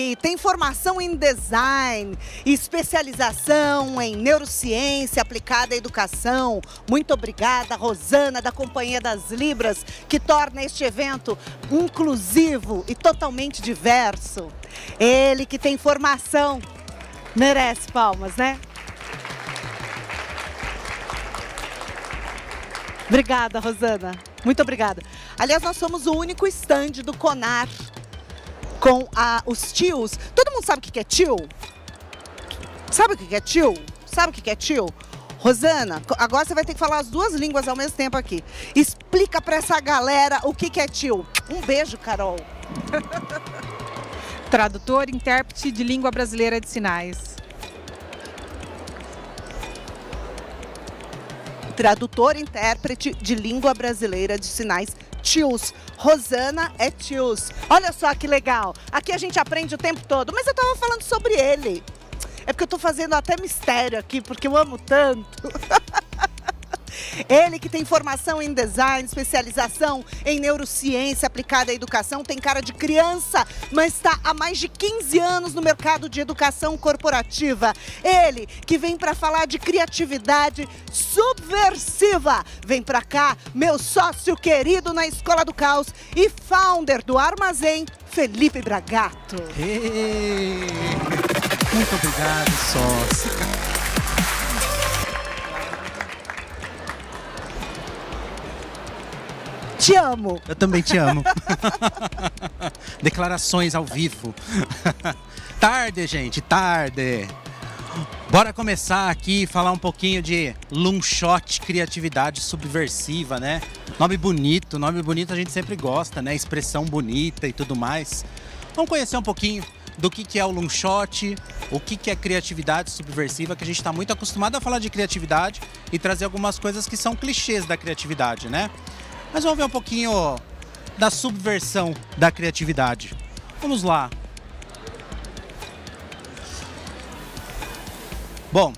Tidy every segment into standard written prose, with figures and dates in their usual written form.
que tem formação em design, especialização em neurociência aplicada à educação. Muito obrigada, Rosana, da Companhia das Libras, que torna este evento inclusivo e totalmente diverso. Ele que tem formação, merece palmas, né? Obrigada, Rosana. Muito obrigada. Aliás, nós somos o único stand do CONAR com os tios. Todo mundo sabe o que é tio? Sabe o que é tio? Sabe o que é tio? Rosana, agora você vai ter que falar as duas línguas ao mesmo tempo aqui. Explica pra essa galera o que é tio. Um beijo, Carol. Tradutor e intérprete de língua brasileira de sinais. Tradutor e intérprete de língua brasileira de sinais. Tios. Rosana é tios. Olha só que legal. Aqui a gente aprende o tempo todo. Mas eu tava falando sobre ele. É porque eu tô fazendo até mistério aqui, porque eu amo tanto. Ele que tem formação em design, especialização em neurociência aplicada à educação, tem cara de criança, mas está há mais de 15 anos no mercado de educação corporativa. Ele que vem para falar de criatividade subversiva. Vem para cá, meu sócio querido na Escola do Caos e founder do Armazém, Felipe Bragato. Muito obrigado, sócio. Te amo. Eu também te amo. Declarações ao vivo. Tarde, gente, tarde. Bora começar aqui e falar um pouquinho de Loonshot, criatividade subversiva, né? Nome bonito a gente sempre gosta, né? Expressão bonita e tudo mais. Vamos conhecer um pouquinho do que é o Loonshot, o que é criatividade subversiva, que a gente está muito acostumado a falar de criatividade e trazer algumas coisas que são clichês da criatividade, né? Mas vamos ver um pouquinho da subversão da criatividade. Vamos lá. Bom,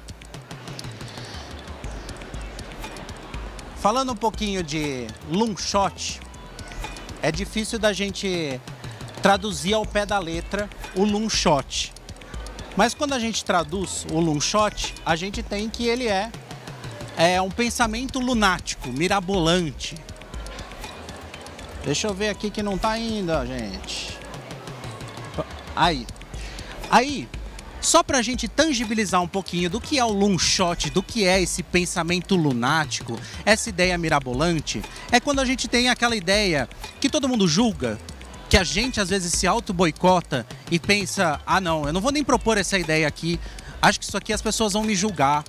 falando um pouquinho de Loonshot, é difícil da gente traduzir ao pé da letra o Loonshot. Mas quando a gente traduz o Loonshot, a gente tem que ele é um pensamento lunático, mirabolante. Deixa eu ver aqui que não tá ainda, gente. Aí, só pra gente tangibilizar um pouquinho do que é o Loonshot, do que é esse pensamento lunático, essa ideia mirabolante, é quando a gente tem aquela ideia que todo mundo julga, que a gente às vezes se auto-boicota e pensa, ah não, eu não vou nem propor essa ideia aqui, acho que isso aqui as pessoas vão me julgar.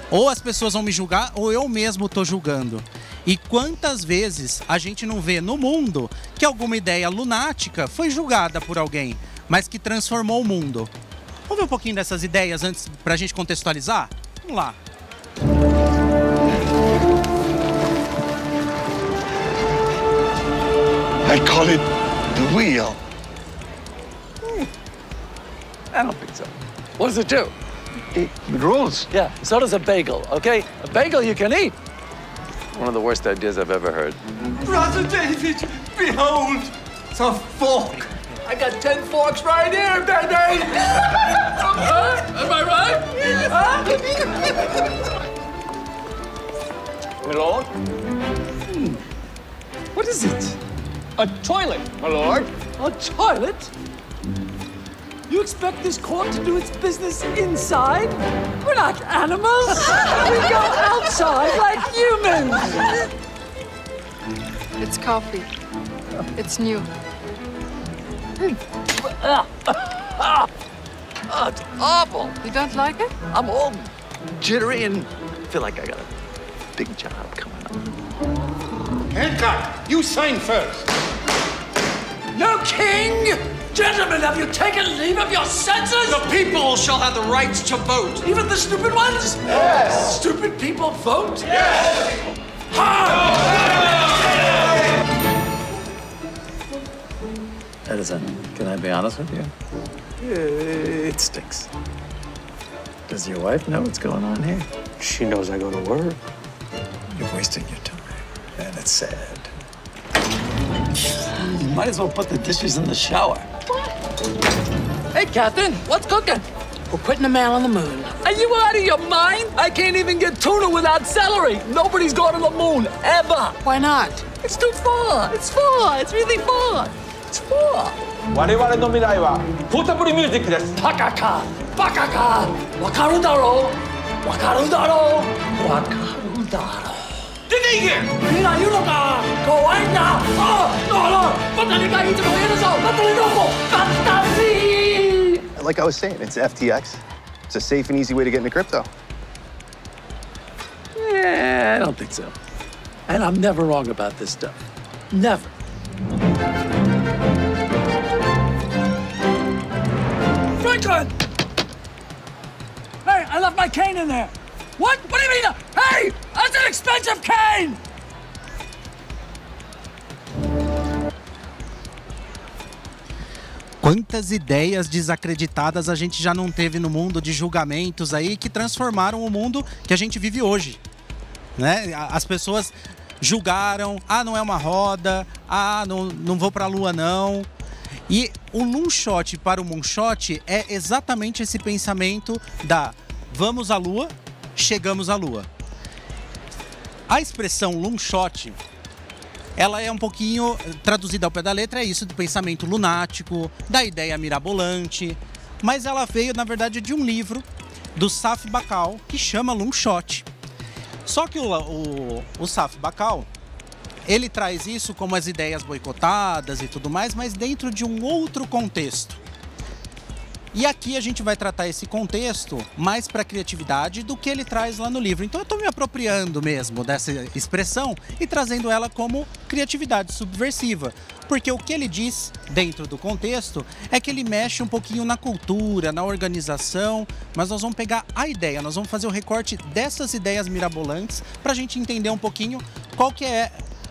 Ou as pessoas vão me julgar, ou eu mesmo tô julgando. E quantas vezes a gente não vê no mundo que alguma ideia lunática foi julgada por alguém, mas que transformou o mundo? Vamos ver um pouquinho dessas ideias antes pra gente contextualizar? Vamos lá. I call it the wheel. I don't think so. What does it do? It rolls. Yeah, so does a bagel, okay? A bagel you can eat. One of the worst ideas I've ever heard. Brother David, behold, the fork. I got 10 forks right here, baby. Am I right? My lord? What is it? A toilet, my lord. A toilet? You expect this cork to do its business inside? We're not animals. We go outside like humans. It's coffee. It's new. It's awful. You don't like it? I'm all jittery and feel like I got a big job coming up. Hancock, you sign first. No king! Gentlemen, have you taken leave of your senses? The people shall have the right to vote. Even the stupid ones? Yes. Stupid people vote? Yes. Edison, can I be honest with you? It stinks. Does your wife know what's going on here? She knows I go to work. You're wasting your time, and it's sad. You might as well put the dishes in the shower. What? Hey, Catherine, what's cooking? We're putting a man on the moon. Are you out of your mind? I can't even get tuna without celery. Nobody's gone to the moon, ever. Why not? It's too far. It's far. It's really far. It's far. 我々の未来はポータブルミュージックです。バカか。バカか。わかるだろう。わかるだろう。わかるだろう。出ていけ。みんないるのか。怖いんだ。バッタリがいつもいるぞ。バッタリどこ。バッタリ。Like I was saying, it's FTX. It's a safe and easy way to get into crypto. Yeah, I don't think so. And I'm never wrong about this stuff. Never. Franklin! Hey, I left my cane in there. What? What do you mean? Hey, that's an expensive cane! Quantas ideias desacreditadas a gente já não teve no mundo de julgamentos aí que transformaram o mundo que a gente vive hoje, né? As pessoas julgaram, não é uma roda, não vou para a lua não. E o Loonshot para o Moonshot é exatamente esse pensamento da vamos à lua, chegamos à lua. A expressão Loonshot, ela é um pouquinho traduzida ao pé da letra, é isso do pensamento lunático, da ideia mirabolante, mas ela veio, na verdade, de um livro do Saf Bakal que chama Loonshot. Só que o Saf Bakal, ele traz isso como as ideias boicotadas e tudo mais, mas dentro de um outro contexto. E aqui a gente vai tratar esse contexto mais para a criatividade do que ele traz lá no livro. Então eu estou me apropriando mesmo dessa expressão e trazendo ela como criatividade subversiva. Porque o que ele diz dentro do contexto é que ele mexe um pouquinho na cultura, na organização, mas nós vamos pegar a ideia, nós vamos fazer o recorte dessas ideias mirabolantes para a gente entender um pouquinho qual que é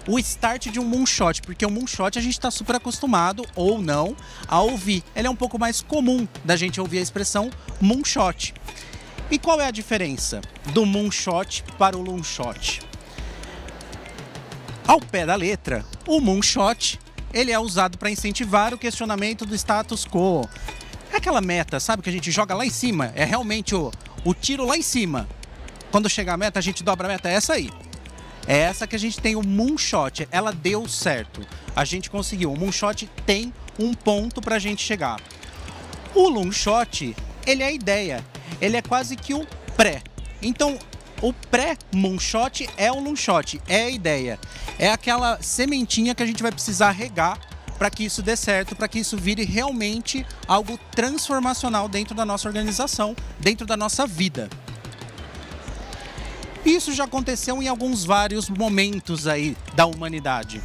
o start de um moonshot, porque o moonshot a gente está super acostumado, ou não, a ouvir. Ele é um pouco mais comum da gente ouvir a expressão moonshot. E qual é a diferença do moonshot para o loonshot? Ao pé da letra, o moonshot, ele é usado para incentivar o questionamento do status quo. É aquela meta, sabe, que a gente joga lá em cima, é realmente o tiro lá em cima. Quando chegar a meta, a gente dobra a meta, é essa aí. É essa que a gente tem o moonshot, ela deu certo, a gente conseguiu. O moonshot tem um ponto pra gente chegar. O loonshot, ele é a ideia, ele é quase que o pré. Então, o pré-moonshot é o loonshot, é a ideia. É aquela sementinha que a gente vai precisar regar para que isso dê certo, para que isso vire realmente algo transformacional dentro da nossa organização, dentro da nossa vida. Isso já aconteceu em vários momentos aí da humanidade.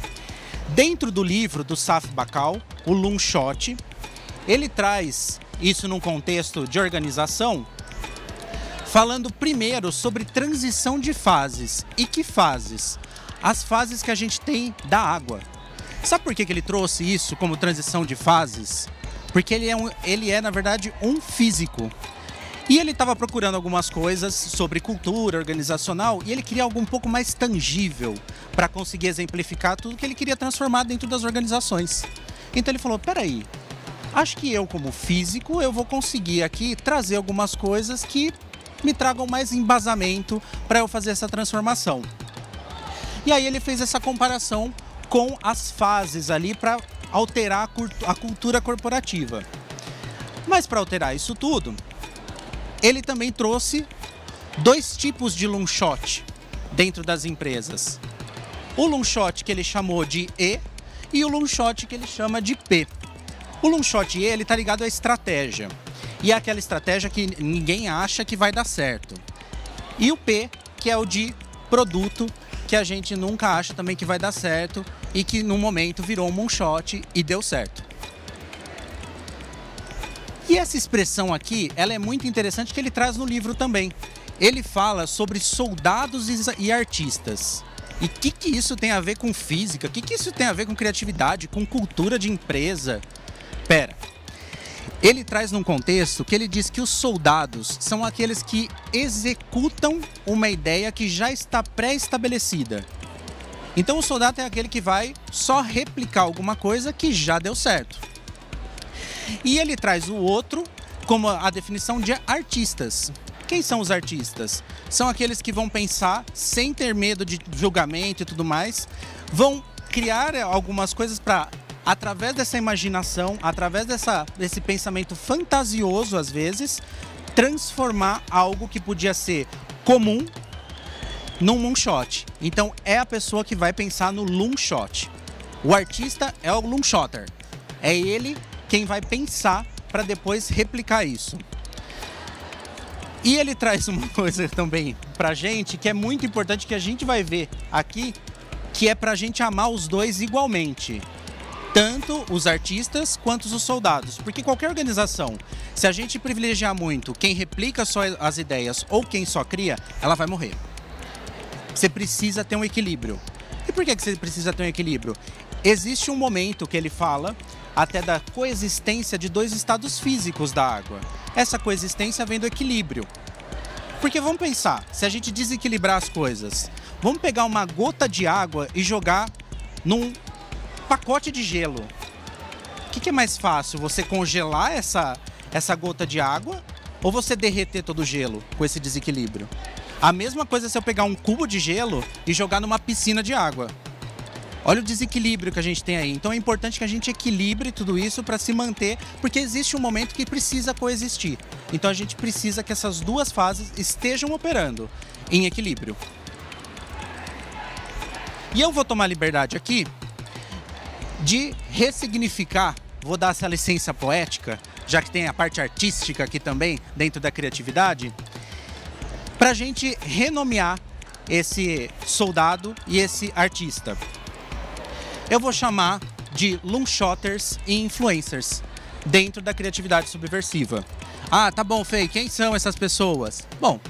Dentro do livro do Saf Bakal, o Loonshot, ele traz isso num contexto de organização, falando primeiro sobre transição de fases. E que fases? As fases que a gente tem da água. Sabe por que ele trouxe isso como transição de fases? Porque ele é na verdade, um físico. E ele estava procurando algumas coisas sobre cultura organizacional e ele queria algo um pouco mais tangível para conseguir exemplificar tudo que ele queria transformar dentro das organizações. Então ele falou, peraí, acho que eu como físico eu vou conseguir aqui trazer algumas coisas que me tragam mais embasamento para eu fazer essa transformação. E aí ele fez essa comparação com as fases ali para alterar a cultura corporativa. Mas para alterar isso tudo, ele também trouxe dois tipos de Loonshot dentro das empresas. O Loonshot que ele chamou de E e o Loonshot que ele chama de P. O Loonshot E, ele tá ligado à estratégia. E é aquela estratégia que ninguém acha que vai dar certo. E o P, que é o de produto, que a gente nunca acha também que vai dar certo e que no momento virou um Moonshot e deu certo. E essa expressão aqui, ela é muito interessante que ele traz no livro também. Ele fala sobre soldados e artistas. E o que isso tem a ver com física? O que isso tem a ver com criatividade, com cultura de empresa? Pera. Ele traz num contexto que ele diz que os soldados são aqueles que executam uma ideia que já está pré-estabelecida. Então o soldado é aquele que vai só replicar alguma coisa que já deu certo. E ele traz o outro como a definição de artistas. Quem são os artistas? São aqueles que vão pensar sem ter medo de julgamento e tudo mais, vão criar algumas coisas para, através dessa imaginação, através desse pensamento fantasioso às vezes, transformar algo que podia ser comum num moonshot. Então é a pessoa que vai pensar no moonshot. O artista é o moonshotter. É ele quem vai pensar para depois replicar isso. E ele traz uma coisa também pra gente que é muito importante, que a gente vai ver aqui, que é pra gente amar os dois igualmente. Tanto os artistas quanto os soldados. Porque qualquer organização, se a gente privilegiar muito quem replica só as ideias ou quem só cria, ela vai morrer. Você precisa ter um equilíbrio. E por que você precisa ter um equilíbrio? Existe um momento que ele fala até da coexistência de dois estados físicos da água. Essa coexistência vem do equilíbrio. Porque vamos pensar, se a gente desequilibrar as coisas, vamos pegar uma gota de água e jogar num pacote de gelo. O que é mais fácil? Você congelar essa gota de água ou você derreter todo o gelo com esse desequilíbrio? A mesma coisa se eu pegar um cubo de gelo e jogar numa piscina de água. Olha o desequilíbrio que a gente tem aí. Então é importante que a gente equilibre tudo isso para se manter, porque existe um momento que precisa coexistir. Então a gente precisa que essas duas fases estejam operando em equilíbrio. E eu vou tomar a liberdade aqui de ressignificar, vou dar essa licença poética, já que tem a parte artística aqui também, dentro da criatividade, para a gente renomear esse soldado e esse artista. Eu vou chamar de loonshotters e influencers dentro da criatividade subversiva. Ah, tá bom, Fê, quem são essas pessoas? Bom,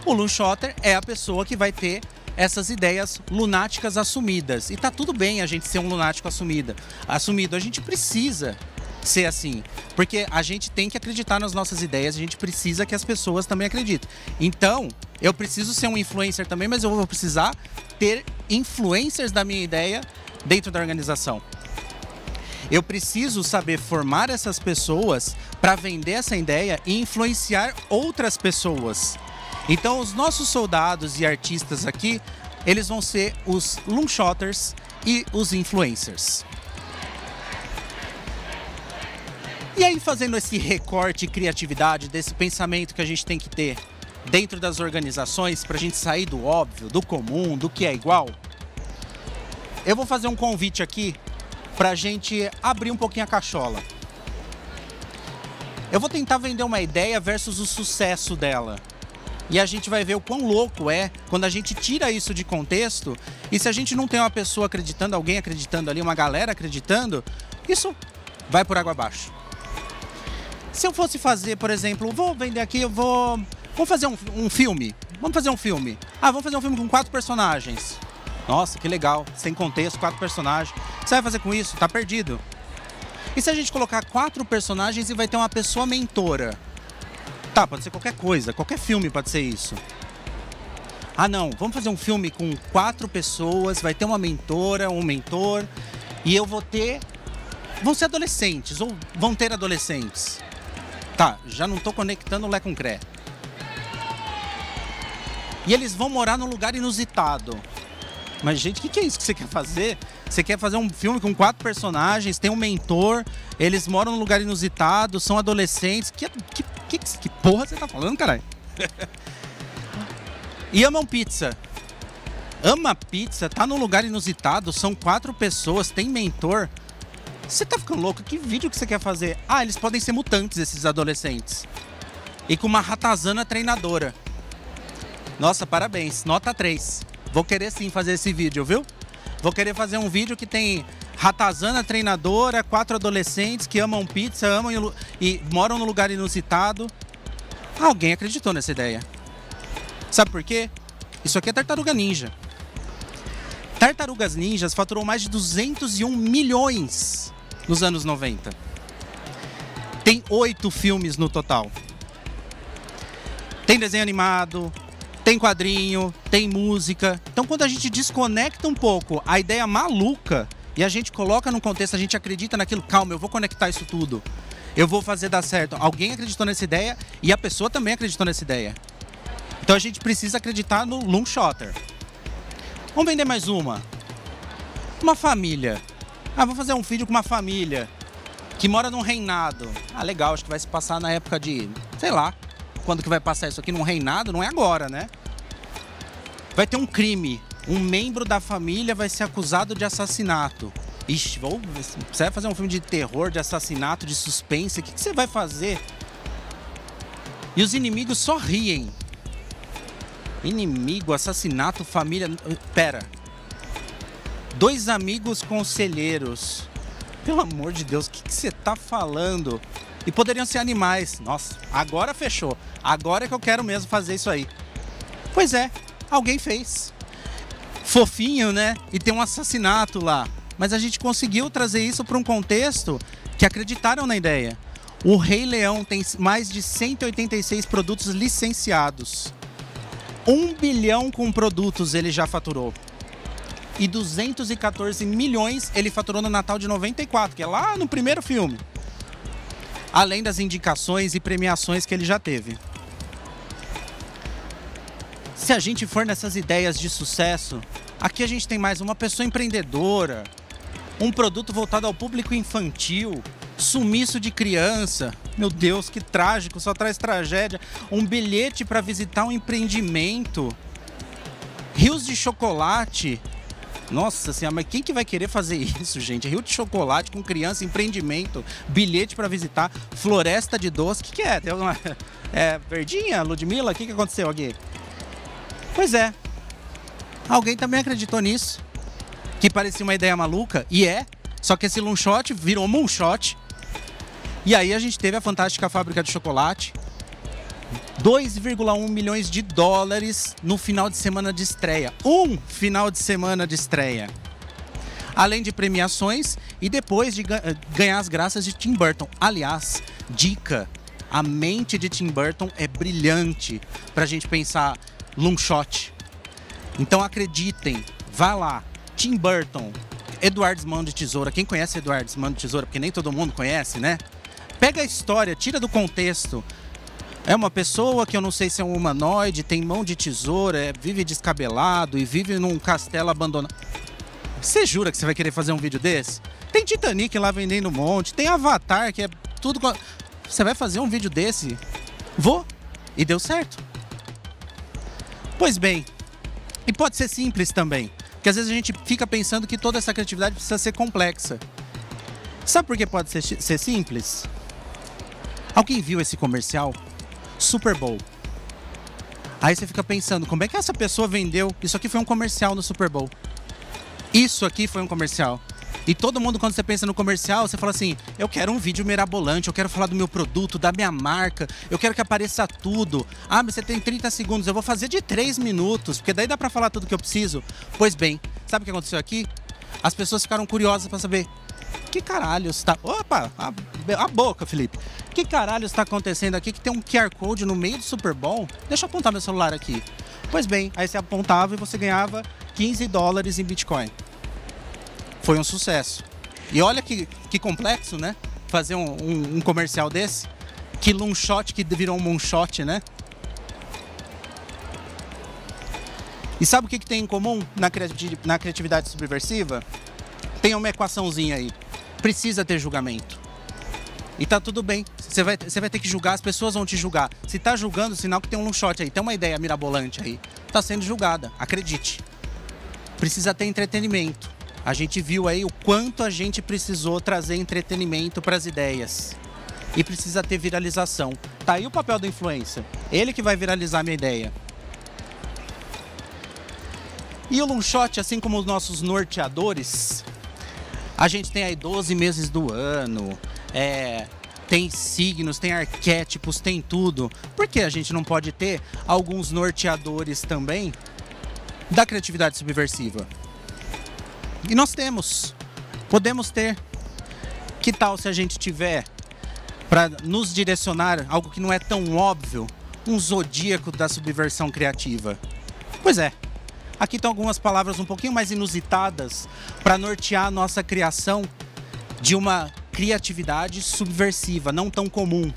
o loonshotter é a pessoa que vai ter essas ideias lunáticas assumidas. E tá tudo bem a gente ser um lunático assumido. A gente precisa ser assim, porque a gente tem que acreditar nas nossas ideias, a gente precisa que as pessoas também acreditem. Então, eu preciso ser um influencer também, mas eu vou precisar ter influencers da minha ideia dentro da organização. Eu preciso saber formar essas pessoas para vender essa ideia e influenciar outras pessoas. Então, os nossos soldados e artistas aqui, eles vão ser os loonshotters e os influencers. E aí, fazendo esse recorte e criatividade desse pensamento que a gente tem que ter dentro das organizações, para a gente sair do óbvio, do comum, do que é igual, eu vou fazer um convite aqui para a gente abrir um pouquinho a cachola. Eu vou tentar vender uma ideia versus o sucesso dela. E a gente vai ver o quão louco é quando a gente tira isso de contexto. E se a gente não tem uma pessoa acreditando, alguém acreditando ali, uma galera acreditando, isso vai por água abaixo. Se eu fosse fazer, por exemplo, vou vender aqui, vamos fazer um filme. Vamos fazer um filme. Ah, vamos fazer um filme com 4 personagens. Nossa, que legal, sem contexto, 4 personagens. O que você vai fazer com isso? Tá perdido. E se a gente colocar 4 personagens e vai ter uma pessoa mentora? Tá, pode ser qualquer coisa, qualquer filme pode ser isso. Ah não, vamos fazer um filme com 4 pessoas, vai ter uma mentora, um mentor, e eu vou ter... Vão ser adolescentes, ou vão ter adolescentes. Tá, já não tô conectando o Lé com Cré. E eles vão morar num lugar inusitado. Mas, gente, o que é isso que você quer fazer? Você quer fazer um filme com 4 personagens, tem um mentor, eles moram num lugar inusitado, são adolescentes. Que porra você tá falando, caralho? E amam pizza. Ama pizza, tá num lugar inusitado, são 4 pessoas, tem mentor. Você tá ficando louco? Que vídeo que você quer fazer? Ah, eles podem ser mutantes, esses adolescentes. E com uma ratazana treinadora. Nossa, parabéns, nota 3. Vou querer sim fazer esse vídeo, viu? Vou querer fazer um vídeo que tem ratazana treinadora, 4 adolescentes que amam pizza, amam e moram num lugar inusitado. Alguém acreditou nessa ideia. Sabe por quê? Isso aqui é Tartaruga Ninja. Tartarugas Ninjas faturou mais de 201 milhões nos anos 90. Tem 8 filmes no total. Tem desenho animado, tem quadrinho, tem música. Então, quando a gente desconecta um pouco a ideia maluca e a gente coloca num contexto, a gente acredita naquilo, calma, eu vou conectar isso tudo. eu vou fazer dar certo. Alguém acreditou nessa ideia e a pessoa também acreditou nessa ideia. Então a gente precisa acreditar no Loonshotter. Vamos vender mais uma. Uma família. Ah, vou fazer um vídeo com uma família que mora num reinado. Ah, legal, acho que vai se passar na época de... sei lá, quando que vai passar isso aqui num reinado, não é agora, né? Vai ter um crime. Um membro da família vai ser acusado de assassinato. Ixi, você vai fazer um filme de terror, de assassinato, de suspense, o que você vai fazer? E os inimigos só riem. Inimigo, assassinato, família... Pera. 2 amigos conselheiros. Pelo amor de Deus, o que você tá falando? E poderiam ser animais. Nossa, agora fechou. Agora é que eu quero mesmo fazer isso aí. Pois é, alguém fez. Fofinho, né? E tem um assassinato lá. Mas a gente conseguiu trazer isso para um contexto que acreditaram na ideia. O Rei Leão tem mais de 186 produtos licenciados. 1 bilhão com produtos ele já faturou. E 214 milhões ele faturou no Natal de 94, que é lá no primeiro filme. Além das indicações e premiações que ele já teve. Se a gente for nessas ideias de sucesso, aqui a gente tem mais uma pessoa empreendedora, um produto voltado ao público infantil, sumiço de criança. Meu Deus, que trágico, só traz tragédia. Um bilhete para visitar um empreendimento. Rios de chocolate. Nossa senhora, mas quem que vai querer fazer isso, gente? Rio de chocolate com criança, empreendimento, bilhete para visitar, floresta de doce. O que é? Tem uma... verdinha, Ludmilla? O que aconteceu aqui? Pois é. Alguém também acreditou nisso. Que parecia uma ideia maluca, e é. Só que esse Loonshot virou Moonshot. E aí a gente teve a fantástica fábrica de chocolate. 2,1 milhões de dólares no final de semana de estreia. Um final de semana de estreia. Além de premiações e depois de ganhar as graças de Tim Burton. Aliás, dica, a mente de Tim Burton é brilhante pra gente pensar Loonshot. Então acreditem, vá lá, Tim Burton, Eduardo Mãos de Tesoura. Quem conhece Eduardo Mãos de Tesoura? Porque nem todo mundo conhece, né? Pega a história, tira do contexto. É uma pessoa que eu não sei se é um humanoide, tem mão de tesoura, vive descabelado e vive num castelo abandonado. Você jura que você vai querer fazer um vídeo desse? Tem Titanic lá vendendo um monte, tem Avatar, que é tudo... Você vai fazer um vídeo desse? Vou. E deu certo. Pois bem, e pode ser simples também, porque às vezes a gente fica pensando que toda essa criatividade precisa ser complexa. Sabe por que pode ser simples? Alguém viu esse comercial? Super Bowl. Aí você fica pensando, como é que essa pessoa vendeu? Isso aqui foi um comercial no Super Bowl. Isso aqui foi um comercial. E todo mundo, quando você pensa no comercial, você fala assim, eu quero um vídeo mirabolante, eu quero falar do meu produto, da minha marca, eu quero que apareça tudo. Ah, mas você tem 30 segundos, eu vou fazer de 3 minutos, porque daí dá pra falar tudo que eu preciso. Pois bem, sabe o que aconteceu aqui? As pessoas ficaram curiosas pra saber, que caralho está... Opa, a boca, Felipe. Que caralho está acontecendo aqui que tem um QR Code no meio do Super Bowl? Deixa eu apontar meu celular aqui. Pois bem, aí você apontava e você ganhava 15 dólares em Bitcoin. Foi um sucesso. E olha que complexo, né? Fazer um comercial desse. Que Loonshot que virou um Moonshot, né? E sabe o que tem em comum na criatividade subversiva? Tem uma equaçãozinha aí. Precisa ter julgamento. E tá tudo bem. Você vai ter que julgar, as pessoas vão te julgar. Se tá julgando, sinal que tem um Loonshot aí. Tem uma ideia mirabolante aí. Tá sendo julgada, acredite. Precisa ter entretenimento. A gente viu aí o quanto a gente precisou trazer entretenimento para as ideias. E precisa ter viralização. Tá aí o papel do influencer. Ele que vai viralizar a minha ideia. E o Loonshot, assim como os nossos norteadores, a gente tem aí 12 meses do ano, tem signos, tem arquétipos, tem tudo. Por que a gente não pode ter alguns norteadores também da criatividade subversiva? E nós temos, podemos ter. Que tal se a gente tiver, para nos direcionar, algo que não é tão óbvio, um zodíaco da subversão criativa? Pois é, aqui estão algumas palavras um pouquinho mais inusitadas para nortear a nossa criação de uma criatividade subversiva, não tão comum.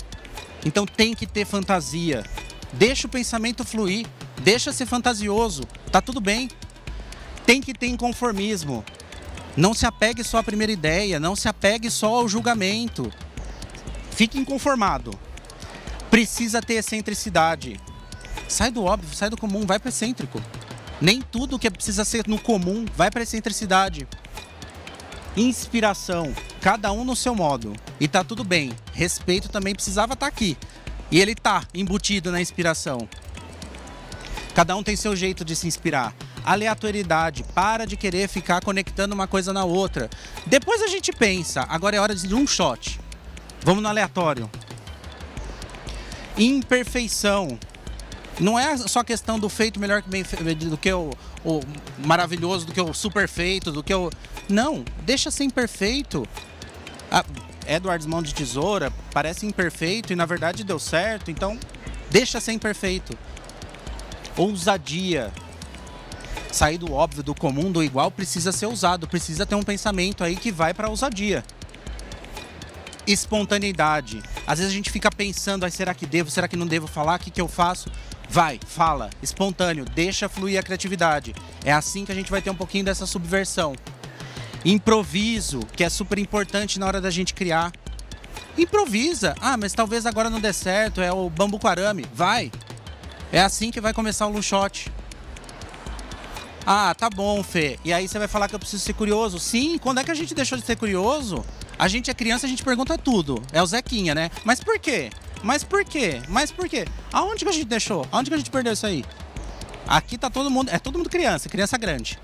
Então tem que ter fantasia. Deixa o pensamento fluir, deixa ser fantasioso, tá tudo bem. Tem que ter inconformismo. Não se apegue só à primeira ideia, não se apegue só ao julgamento. Fique inconformado. Precisa ter excentricidade. Sai do óbvio, sai do comum, vai para excêntrico. Nem tudo que precisa ser no comum vai para excentricidade. Inspiração, cada um no seu modo. E tá tudo bem. Respeito também precisava estar aqui. E ele tá embutido na inspiração. Cada um tem seu jeito de se inspirar. Aleatoriedade, para de querer ficar conectando uma coisa na outra. Depois a gente pensa, agora é hora de um shot. Vamos no aleatório. Imperfeição. Não é só questão do feito melhor que bem feito, do que o maravilhoso, do que o super feito, do que o... Não, deixa ser imperfeito. Edward Mão de Tesoura parece imperfeito e na verdade deu certo, então deixa ser imperfeito. Ousadia. Sair do óbvio, do comum, do igual precisa ser usado, precisa ter um pensamento aí que vai para a ousadia. Espontaneidade. Às vezes a gente fica pensando, será que devo, será que não devo falar, o que eu faço? Vai, fala, espontâneo, deixa fluir a criatividade. É assim que a gente vai ter um pouquinho dessa subversão. Improviso, que é super importante na hora da gente criar. Improvisa. Mas talvez agora não dê certo, é o bambu com arame. Vai. É assim que vai começar o Loom Shot. Tá bom, Fê. E aí você vai falar que eu preciso ser curioso. Sim, quando é que a gente deixou de ser curioso? A gente é criança, a gente pergunta tudo. É o Zequinha, né? Mas por quê? Mas por quê? Mas por quê? Aonde que a gente deixou? Aonde que a gente perdeu isso aí? Aqui tá todo mundo... É todo mundo criança, criança grande.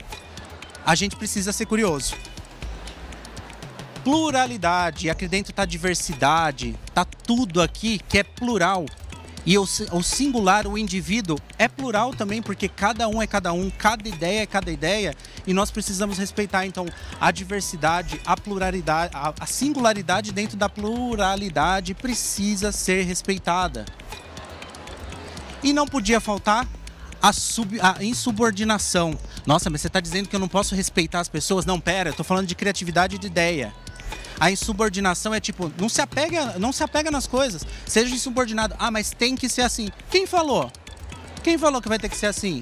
A gente precisa ser curioso. Pluralidade. Aqui dentro tá diversidade. Tá tudo aqui que é plural. E o singular, o indivíduo, é plural também, porque cada um é cada um, cada ideia é cada ideia, e nós precisamos respeitar, então, a diversidade, a pluralidade, a singularidade dentro da pluralidade precisa ser respeitada. E não podia faltar a insubordinação. Nossa, mas você está dizendo que eu não posso respeitar as pessoas? Não, pera, eu estou falando de criatividade e de ideia. A insubordinação é tipo, não se apega nas coisas. Seja insubordinado. Mas tem que ser assim. Quem falou? Quem falou que vai ter que ser assim?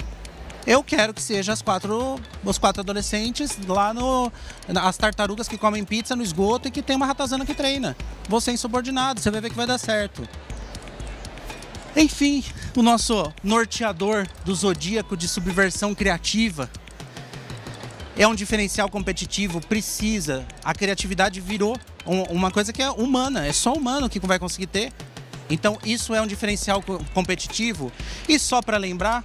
Eu quero que seja os quatro adolescentes lá as tartarugas que comem pizza no esgoto e que tem uma ratazana que treina. Você é insubordinado, você vai ver que vai dar certo. Enfim, o nosso norteador do zodíaco de subversão criativa é um diferencial competitivo, precisa. A criatividade virou uma coisa que é humana, é só humano que vai conseguir ter. Então isso é um diferencial competitivo. E só para lembrar,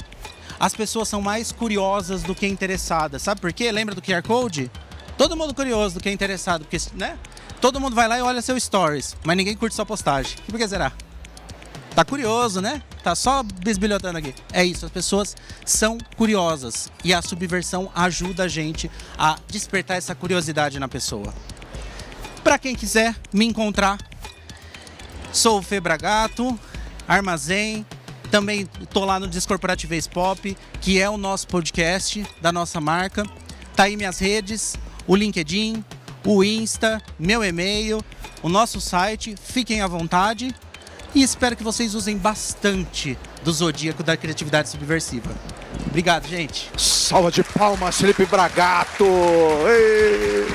as pessoas são mais curiosas do que interessadas. Sabe por quê? Lembra do QR Code? Todo mundo curioso do que interessado, porque, né? Todo mundo vai lá e olha seu stories, mas ninguém curte sua postagem. Por que será? Tá curioso, né? Tá só bisbilhotando aqui. É isso, as pessoas são curiosas. E a subversão ajuda a gente a despertar essa curiosidade na pessoa. Para quem quiser me encontrar, sou o Fê Bragato, Armazém. Também tô lá no Descorporativez Pop, que é o nosso podcast da nossa marca. Tá aí minhas redes, o LinkedIn, o Insta, meu e-mail, o nosso site. Fiquem à vontade. E espero que vocês usem bastante do zodíaco da criatividade subversiva. Obrigado, gente. Salva de palmas, Felipe Bragato! Ei!